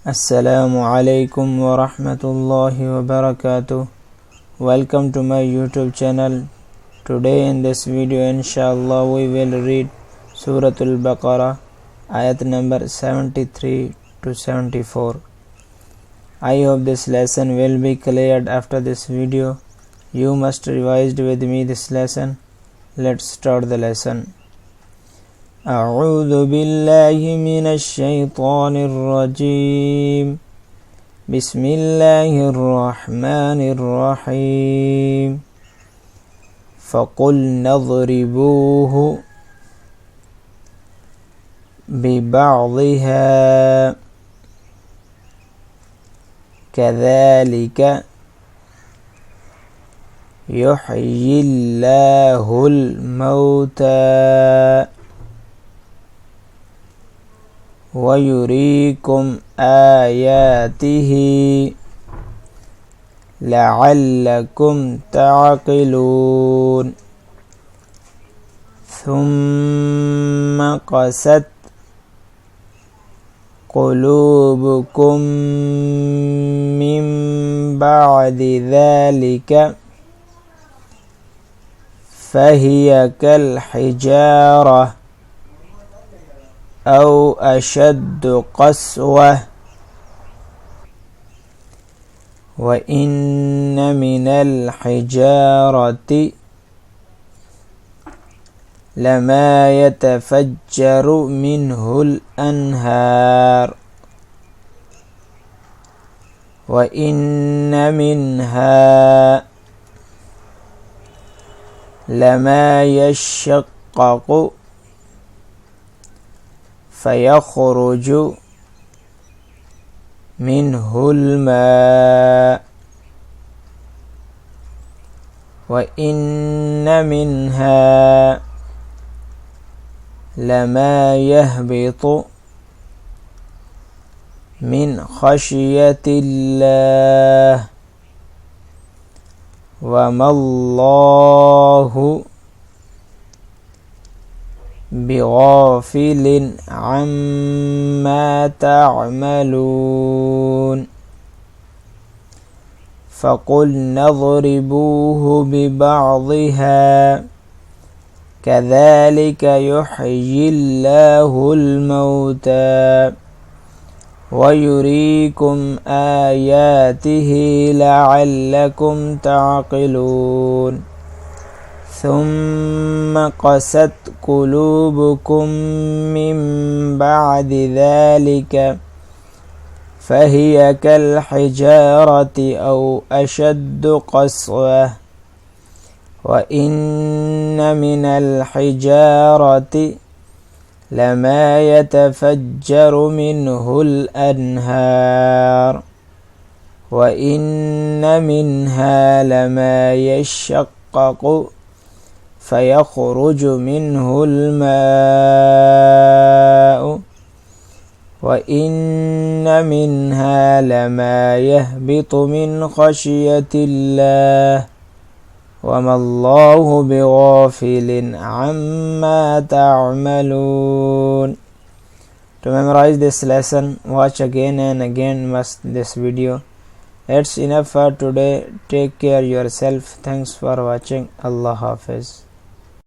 Assalamu alaikum wa rahmatullahi wa barakatuh. Welcome to my YouTube channel. Today in this video inshallah we will read Surah Al-Baqarah ayat number 73 to 74. I hope this lesson will be cleared after this video. You must revise with me this lesson. Let's start the lesson. أعوذ بالله من الشيطان الرجيم بسم الله الرحمن الرحيم فقلنا اضربوه ببعضها كذلك يحيي الله الموتى ويريكم آياته لعلكم تعقلون ثم قست قلوبكم من بعد ذلك فهي كالحجارة أو أشد قسوة وإن من الحجارة لما يتفجر منه الأنهار وإن منها لما يشقق فيخرج منه الماء وإن منها لما يهبط من خشية الله وما الله بغافل عما تعملون فقلنا اضربوه ببعضها كذلك يحيي الله الموتى ويريكم آياته لعلكم تعقلون ثم قست قلوبكم من بعد ذلك فهي كالحجارة أو أشد قسوة وإن من الحجارة لما يتفجر منه الأنهار وإن منها لما يشقق فيخرج منه الماء وإن منها لما يهبط من خشية الله وما الله بغافل عما تعملون. To memorize this lesson, watch again and again this video. It's enough for today. Take care yourself. Thanks for watching. Allah Hafiz.